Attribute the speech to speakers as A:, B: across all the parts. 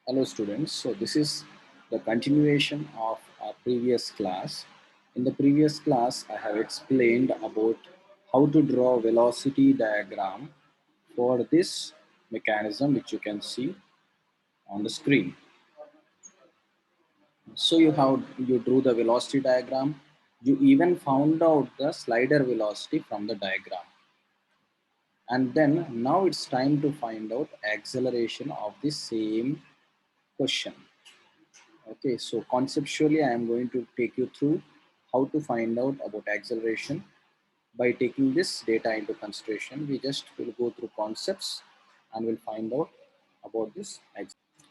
A: Hello students, so this is the continuation of our previous class. In the previous class, I have explained about how to draw a velocity diagram for this mechanism which you can see on the screen. So you drew the velocity diagram, you even found out the slider velocity from the diagram. And then now it's time to find out acceleration of the same question. Okay, so conceptually, I am going to take you through how to find out about acceleration by taking this data into consideration. We just will go through concepts and we'll find out about this.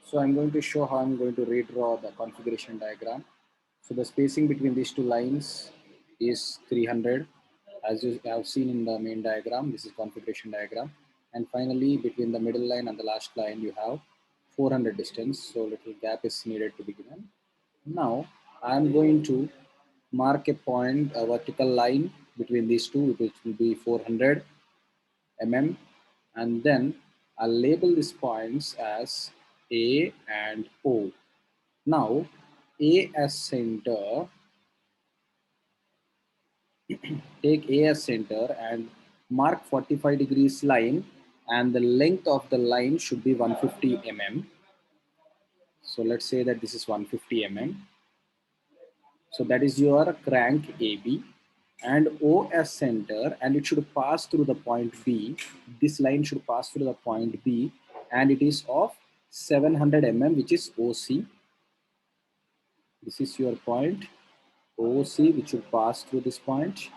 A: So I'm going to show how I'm going to redraw the configuration diagram. So the spacing between these two lines is 300. As you have seen in the main diagram, this is configuration diagram. And finally, between the middle line and the last line, you have 400 distance. So little gap is needed to be given. Now I'm going to mark a point, a vertical line between these two, which will be 400 mm, and then I'll label these points as A and O. Now A as center, take A as center and mark 45 degrees line, and the length of the line should be 150 mm. So let's say that this is 150 mm. So that is your crank AB, and O as center, and it should pass through the point B. This line should pass through the point B, and it is of 700 mm, which is OC. This is your point OC, which should pass through this point,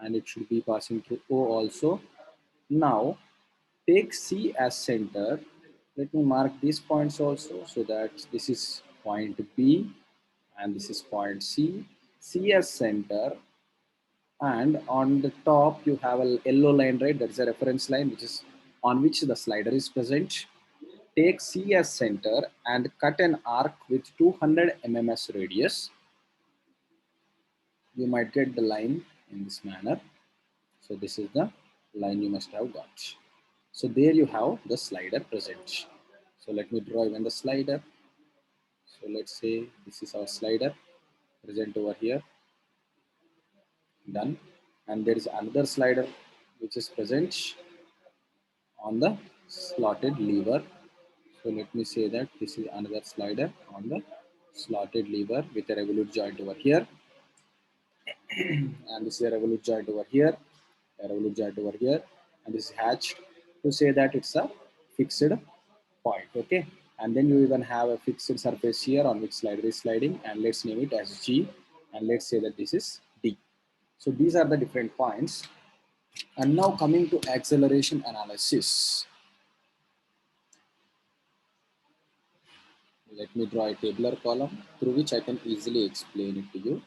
A: and it should be passing through O also. Now take C as center. Let me mark these points also, so that this is point B and this is point C. C as center, and on the top you have a yellow line, right? That is a reference line which is on which the slider is present. Take C as center and cut an arc with 200 mm radius. You might get the line in this manner. So this is the line you must have got. So there you have the slider present. So let me draw even the slider. So let's say this is our slider present over here. Done. And there is another slider which is present on the slotted lever. So let me say that this is another slider on the slotted lever with a revolute joint over here, and this is a revolute joint over here, a revolute joint over here, and this is hatched to say that it's a fixed point. Okay, and then you even have a fixed surface here on which slider is sliding, and let's name it as G, and let's say that this is D. So these are the different points. And now coming to acceleration analysis. Let me draw a tabular column through which I can easily explain it to you.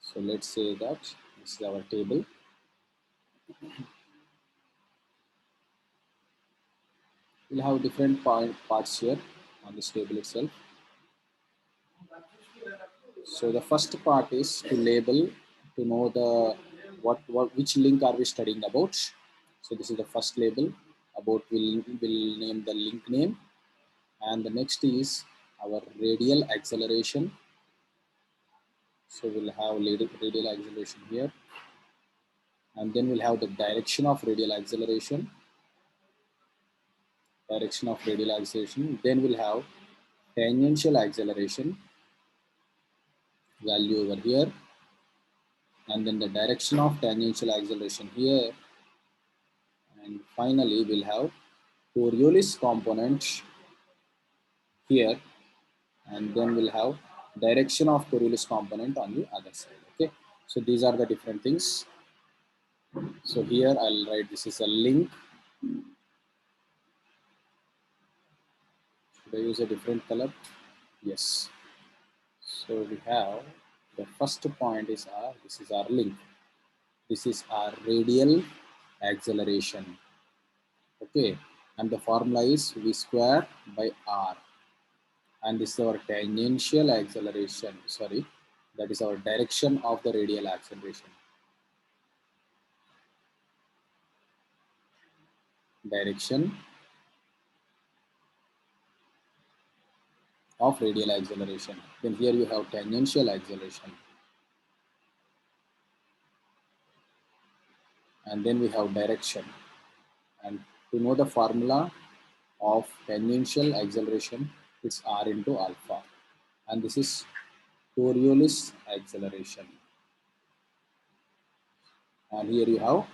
A: So let's say that this is our table. We'll have different parts here on this table itself. So the first part is to label, to know the which link are we studying about. So this is the first label about, will name the link name, and the next is our radial acceleration. So we'll have radial acceleration here, and then we'll have the direction of radial acceleration, then we'll have tangential acceleration value over here, and then the direction of tangential acceleration here, and finally we'll have Coriolis component here, and then we'll have direction of Coriolis component on the other side. Okay, so these are the different things. So here I'll write this is a link. Should I use a different color? Yes. So we have the first point is this is our link. This is our radial acceleration. Okay, and the formula is v square by r. And this is our tangential acceleration. Sorry, that is our direction of the radial acceleration. Direction of radial acceleration. Then here you have tangential acceleration. And then we have direction. And to know the formula of tangential acceleration, it's r into alpha. And this is Coriolis acceleration. And here you have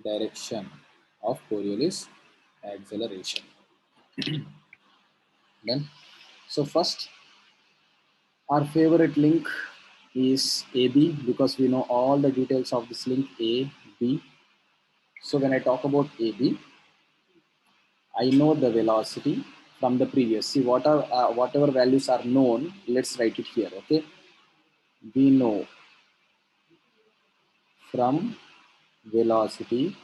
A: direction of Coriolis acceleration. Then, so first, our favorite link is AB because we know all the details of this link A, B. So when I talk about AB, I know the velocity from the previous. See, whatever values are known, let's write it here, okay? We know from velocity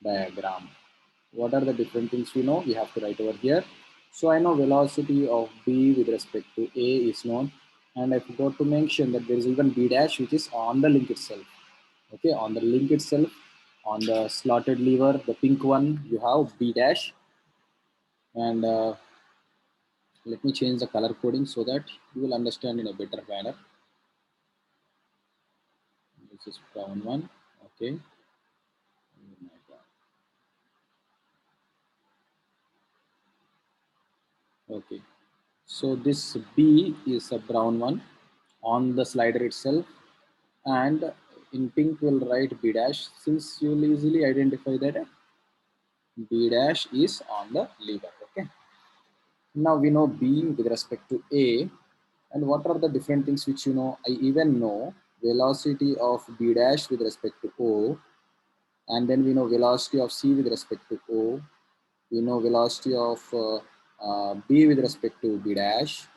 A: diagram. What are the different things we know? We have to write over here. So I know velocity of B with respect to A is known. And I forgot to mention that there is even B dash, which is on the link itself. Okay, on the link itself, on the slotted lever, the pink one, you have B dash. And let me change the color coding so that you will understand in a better manner. This is brown one. Okay. Oh my God. Okay. So this B is a brown one on the slider itself, and in pink we'll write B dash, since you'll easily identify that B dash is on the lever. Okay. Now we know B with respect to A, and what are the different things which you know? I even know velocity of B dash with respect to O, and then we know velocity of C with respect to O. We know velocity of B with respect to B dash,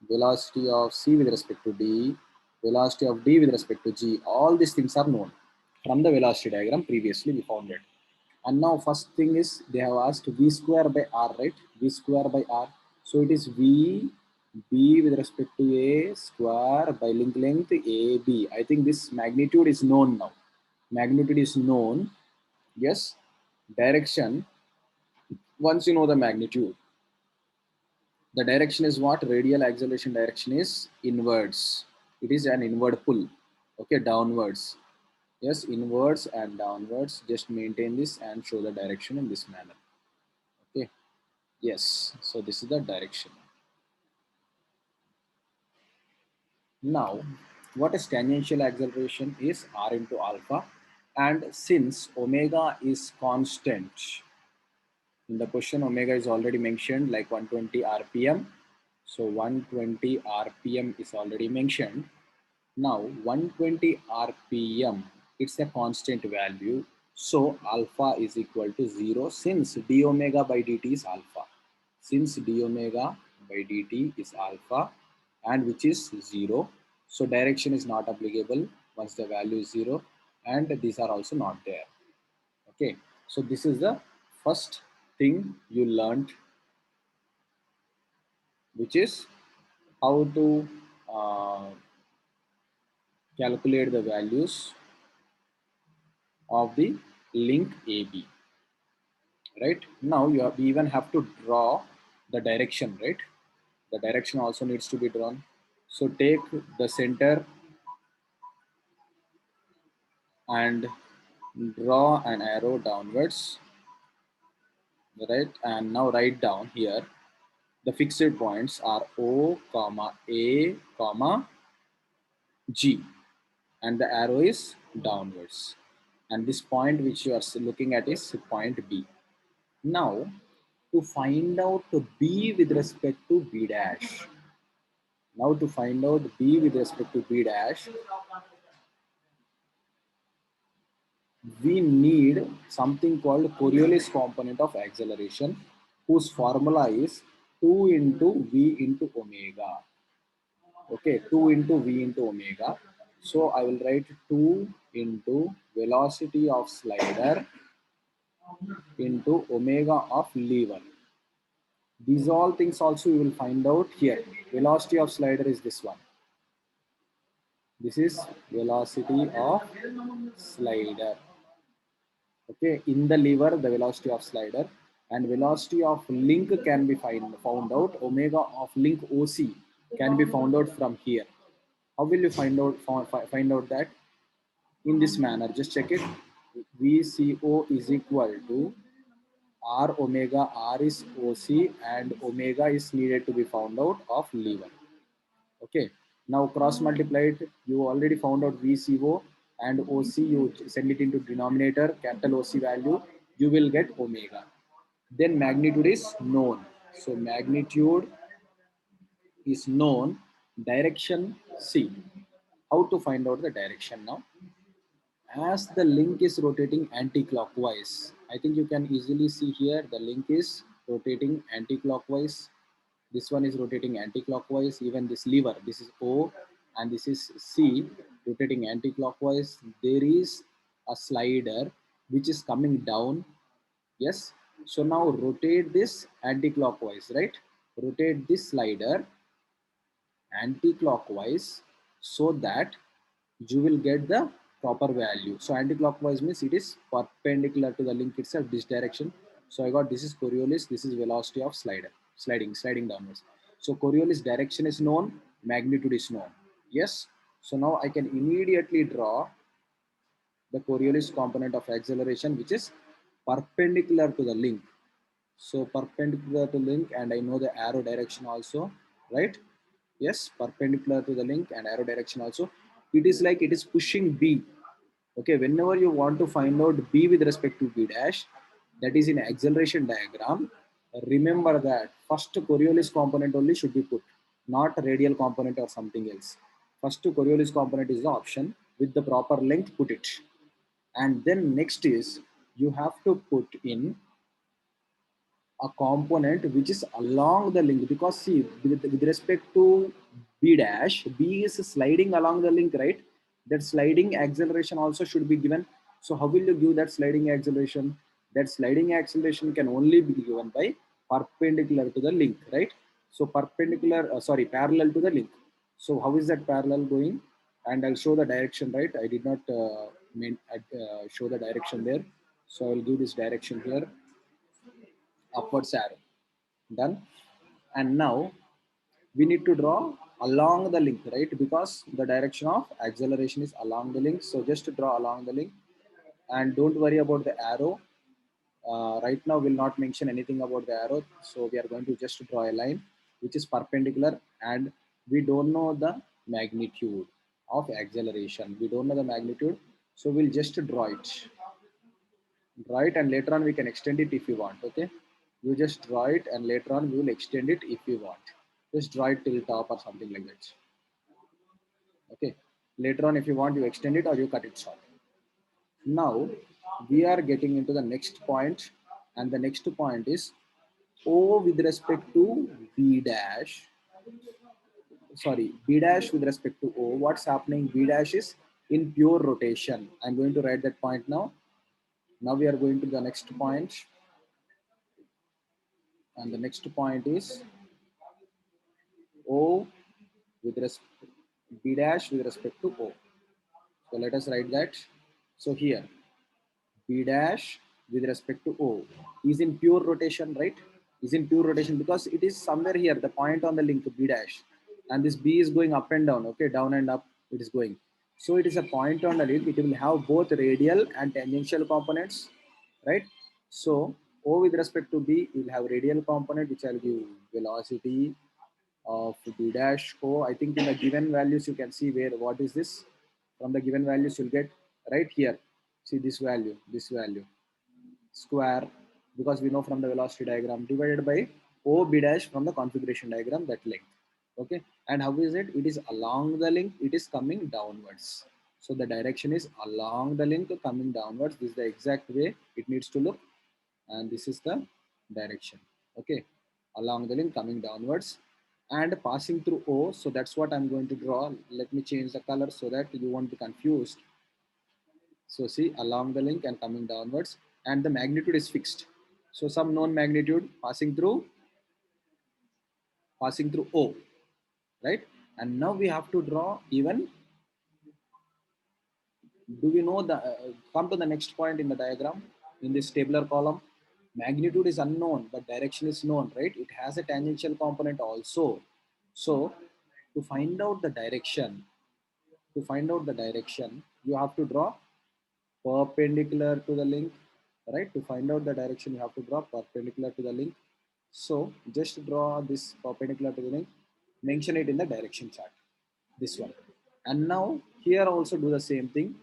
A: velocity of C with respect to D, velocity of D with respect to G. All these things are known from the velocity diagram previously we found it. And now first thing is they have asked V square by R, right? V square by R. So it is V B with respect to A square by length AB. I think this magnitude is known now. Magnitude is known. Yes. Direction. Once you know the magnitude, the direction is what? Radial acceleration direction is inwards. It is an inward pull. Okay, downwards. Yes, inwards and downwards. Just maintain this and show the direction in this manner. Okay. Yes. So this is the direction. Now, what is tangential acceleration is r into alpha. And since omega is constant, in the question omega is already mentioned like 120 rpm. So 120 rpm is already mentioned. Now 120 rpm, it's a constant value. So alpha is equal to 0 since d omega by dt is alpha. Since d omega by dt is alpha and which is 0. So direction is not applicable once the value is 0, and these are also not there. Okay. So this is the first thing you learned, which is how to calculate the values of the link AB. Right now, we even have to draw the direction. Right, the direction also needs to be drawn. So take the center and draw an arrow downwards. Right, and now write down here the fixed points are O, comma A, comma G, and the arrow is downwards. And this point which you are looking at is point B. Now, to find out B with respect to B dash. Now to find out B with respect to B dash, we need something called Coriolis component of acceleration, whose formula is 2 into V into omega. Okay, 2 into V into omega. So I will write 2 into velocity of slider into omega of lever. These all things also you will find out here. Velocity of slider is this one. This is velocity of slider. Okay, in the lever, the velocity of slider. and velocity of link can be found out. Omega of link OC can be found out from here. How will you find out that? In this manner, just check it. VCO is equal to R omega. R is OC and omega is needed to be found out of lever. Okay, now cross multiply it. You already found out VCO and OC. You send it into denominator, capital OC value. You will get omega. Then magnitude is known. So magnitude is known. Direction C. How to find out the direction now? As the link is rotating anti-clockwise, I think you can easily see here the link is rotating anti-clockwise. This one is rotating anti-clockwise. Even this lever, this is O and this is C, rotating anti-clockwise. There is a slider which is coming down. Yes. So now rotate this anti-clockwise, right? Rotate this slider anti-clockwise so that you will get the proper value. So anti-clockwise means it is perpendicular to the link itself, this direction. So I got this is Coriolis, this is velocity of sliding downwards. So Coriolis direction is known, magnitude is known. Yes. So now I can immediately draw the Coriolis component of acceleration, which is perpendicular to the link. So perpendicular to link, and I know the arrow direction also, right? Yes, perpendicular to the link and arrow direction also. It is like it is pushing B. Okay, whenever you want to find out B with respect to B dash, that is in acceleration diagram, remember that first Coriolis component only should be put, not radial component or something else. First Coriolis component is the option. With the proper length, put it. And then next is you have to put in a component which is along the link, because see with respect to B dash, B is sliding along the link, right? That sliding acceleration also should be given. So how will you give that sliding acceleration? That sliding acceleration can only be given by perpendicular to the link, right? So perpendicular, parallel to the link. So how is that parallel going? And I'll show the direction, right? I did not show the direction there. So I'll give this direction here, upwards arrow. Done. And now we need to draw along the link, right? Because the direction of acceleration is along the link. So just to draw along the link, and don't worry about the arrow. Right now we'll not mention anything about the arrow. So we are going to just draw a line which is perpendicular, and we don't know the magnitude of acceleration. We don't know the magnitude. So we'll just draw it. Draw it, and later on we can extend it if you want. Okay. You just draw it, and later on we will extend it if you want. Just draw it till top or something like that. Okay. Later on, if you want, you extend it or you cut it short. Now we are getting into the next point, and the next point is O with respect to B dash. Sorry, B dash with respect to O. What's happening? B dash is in pure rotation. I'm going to write that point now. Now we are going to the next point, and the next point is O with respect B dash with respect to O. So let us write that. So here B dash with respect to O is in pure rotation, right? Is in pure rotation because it is somewhere here, the point on the link B dash, and this B is going up and down, okay, down and up it is going. So it is a point on the link. It will have both radial and tangential components, right? So O with respect to B will have radial component, which I'll give velocity of B dash O. I think in the given values you can see where what is this. From the given values you'll get right here. See this value square, because we know from the velocity diagram, divided by O B dash from the configuration diagram, that length. Okay. And how is it? It is along the link. It is coming downwards. So the direction is along the link coming downwards. This is the exact way it needs to look. And this is the direction. Okay. Along the link coming downwards and passing through O. So that's what I'm going to draw. Let me change the color so that you won't be confused. So see, along the link and coming downwards, and the magnitude is fixed. So some known magnitude passing through O, right? And now we have to draw even. Do we know the come to the next point in the diagram in this tabular column? Magnitude is unknown, but direction is known, right? It has a tangential component also. So to find out the direction, you have to draw perpendicular to the link, right? To find out the direction, you have to draw perpendicular to the link. So just draw this perpendicular to the link, mention it in the direction chart, this one. And now here also do the same thing.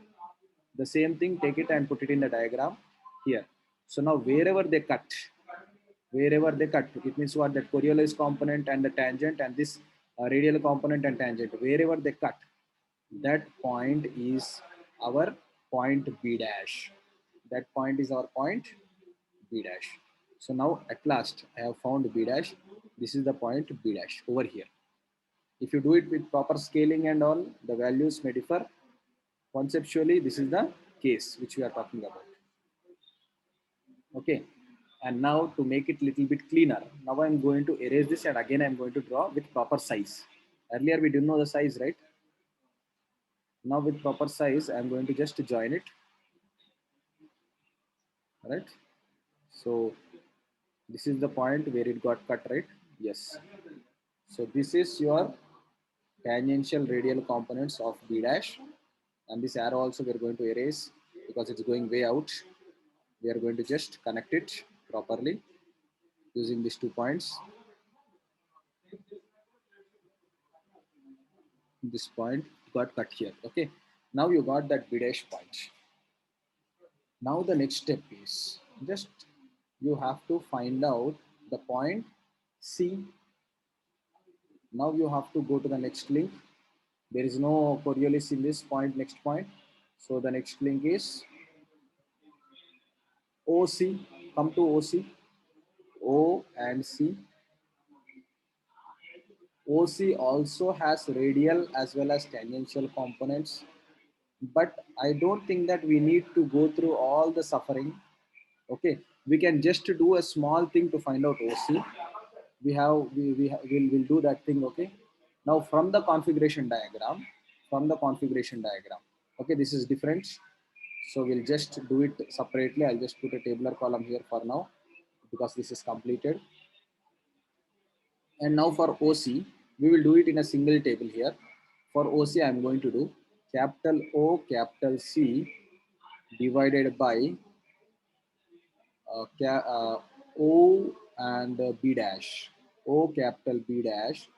A: Take it and put it in the diagram here. So now wherever they cut, it means what, that Coriolis component and the tangent and this radial component and tangent, wherever they cut, that point is our point B dash. That point is our point B dash. So now at last I have found B dash. This is the point B dash over here. If you do it with proper scaling and all, the values may differ. Conceptually, this is the case which we are talking about. Okay. And now to make it little bit cleaner, now I'm going to erase this and again I'm going to draw with proper size. Earlier we didn't know the size, right? Now with proper size, I'm going to just join it, right? So this is the point where it got cut, right? Yes. So this is your tangential radial components of B dash, and this arrow also we're going to erase because it's going way out. We are going to just connect it properly using these 2 points. This point got cut here. Okay. Now you got that B dash point. Now the next step is just you have to find out the point C. Now you have to go to the next link. There is no Coriolis in this point, next point. So the next link is OC. Come to OC. O and C. OC also has radial as well as tangential components, but I don't think that we need to go through all the suffering. Okay, we can just do a small thing to find out OC. We'll do that thing. Okay, now from the configuration diagram, okay, this is different, so we'll just do it separately. I'll just put a tabular column here for now because this is completed. And now for OC, we will do it in a single table here. For OC, I'm going to do capital O capital C divided by O and B dash. O capital B dash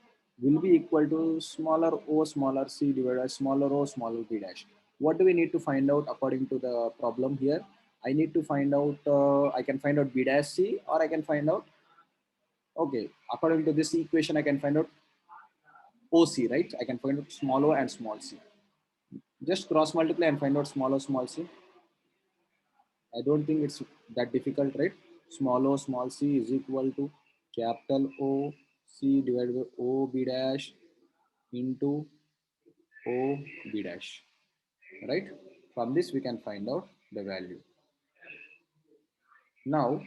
A: will be equal to smaller o smaller c divided by smaller o smaller b dash. What do we need to find out according to the problem here? I need to find out, I can find out b dash c, or I can find out, okay, according to this equation, I can find out OC, right? I can find out small o and small c. Just cross multiply and find out small o, small c. I don't think it's that difficult, right? Small o, small c is equal to capital O c divided by O b dash into O b dash, right? From this, we can find out the value. Now,